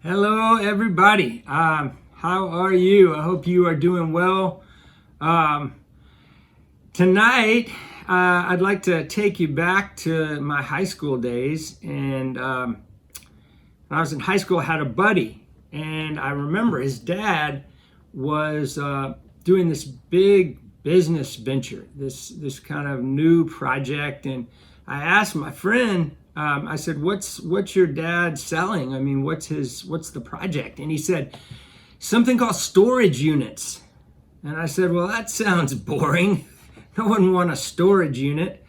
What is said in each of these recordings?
Hello, everybody. How are you? I hope you are doing well. Tonight, I'd like to take you back to my high school days. And when I was in high school, I had a buddy, and I remember his dad was doing this big business venture, this kind of new project. And I asked my friend, I said, what's your dad selling? I mean, what's the project? And he said, something called storage units. And I said, well, that sounds boring. No one wants a storage unit.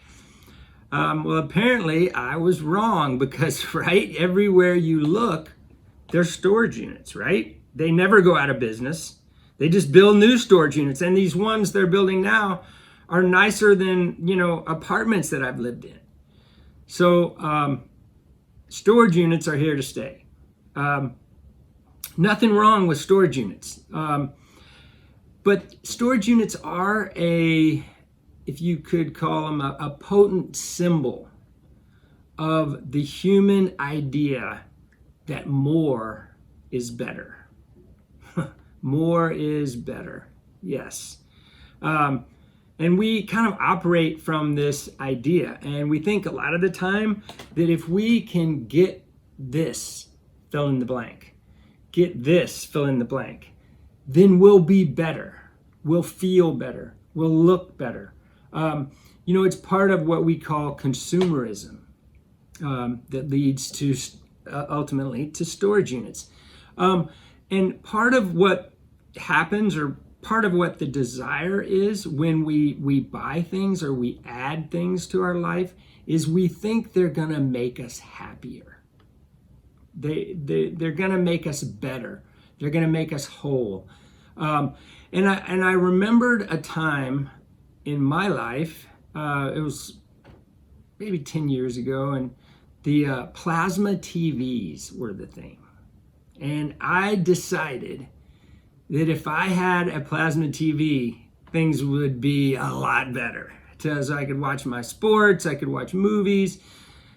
Well, apparently I was wrong because, right, everywhere you look, there's storage units, right? They never go out of business. They just build new storage units. And these ones they're building now are nicer than, apartments that I've lived in. So storage units are here to stay. Nothing wrong with storage units. But storage units are if you could call them a potent symbol of the human idea that more is better. More is better. Yes. And we kind of operate from this idea. And we think a lot of the time that if we can get this, fill in the blank, get this, fill in the blank, then we'll be better. We'll feel better. We'll look better. It's part of what we call consumerism that leads to ultimately to storage units. And part of what happens, or part of what the desire is when we buy things or we add things to our life, is we think they're gonna make us happier. They're gonna make us better. They're gonna make us whole. And I remembered a time in my life, it was maybe 10 years ago, and the plasma TVs were the thing. And I decided that if I had a plasma TV, things would be a lot better. Because I could watch my sports, I could watch movies.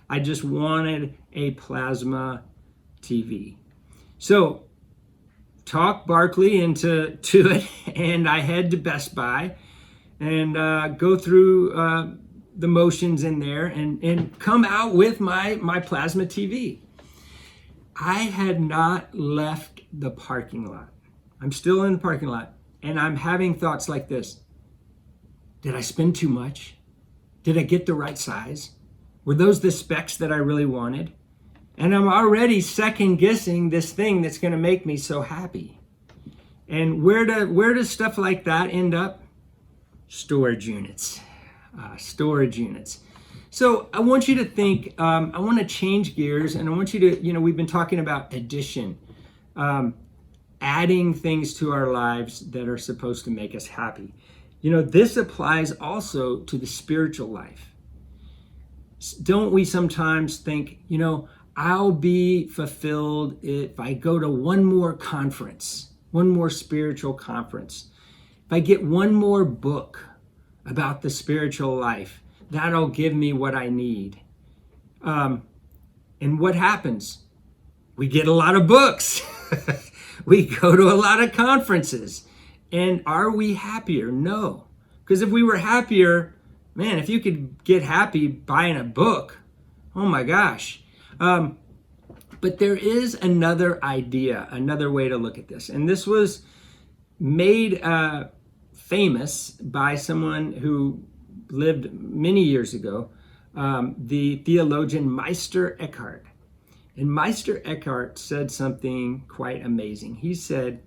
I just wanted a plasma TV. So, talk Barkley into it, and I head to Best Buy and go through the motions in there and come out with my plasma TV. I had not left the parking lot. I'm still in the parking lot, and I'm having thoughts like this. Did I spend too much? Did I get the right size? Were those the specs that I really wanted? And I'm already second guessing this thing that's going to make me so happy. And where does stuff like that end up? Storage units. Storage units. So I want you to think, I want to change gears, and I want you to, we've been talking about addition. Adding things to our lives that are supposed to make us happy. This applies also to the spiritual life. Don't we sometimes think, I'll be fulfilled if I go to one more conference, one more spiritual conference. If I get one more book about the spiritual life, that'll give me what I need. And what happens? We get a lot of books. We go to a lot of conferences. And are we happier? No. Because if we were happier, man, if you could get happy buying a book, oh my gosh. But there is another idea, another way to look at this. And this was made famous by someone who lived many years ago, the theologian Meister Eckhart. And Meister Eckhart said something quite amazing. He said,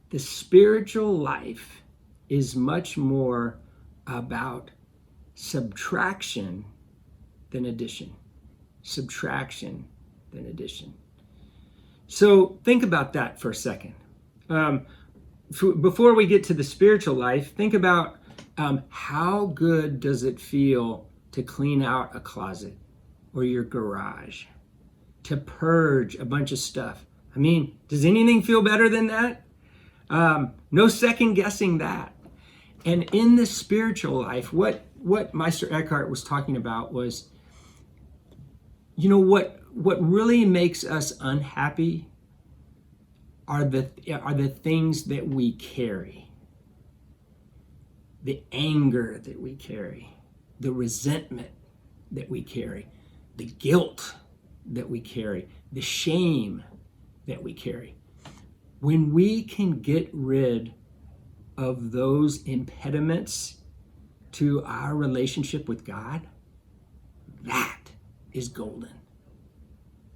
the spiritual life is much more about subtraction than addition. Subtraction than addition. So think about that for a second. Before we get to the spiritual life, think about how good does it feel to clean out a closet or your garage, to purge a bunch of stuff. I mean, does anything feel better than that? No second guessing that. And in the spiritual life, what Meister Eckhart was talking about was, what really makes us unhappy are the things that we carry. The anger that we carry, the resentment that we carry, the guilt that we carry, the shame that we carry. When we can get rid of those impediments to our relationship with God, that is golden.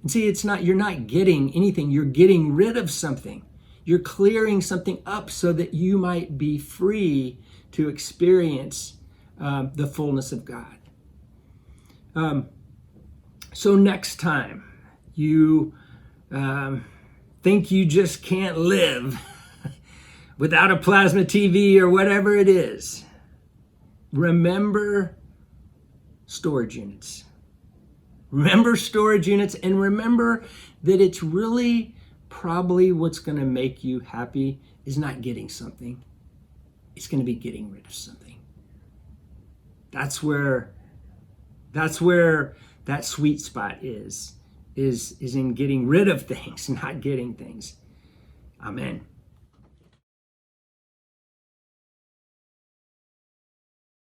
And see, you're not getting anything, you're getting rid of something. You're clearing something up so that you might be free to experience the fullness of God. So next time you think you just can't live without a plasma TV or whatever it is, remember storage units. Remember storage units, and remember that it's really probably what's going to make you happy is not getting something. It's going to be getting rid of something. That's where that sweet spot is in getting rid of things, not getting things. Amen.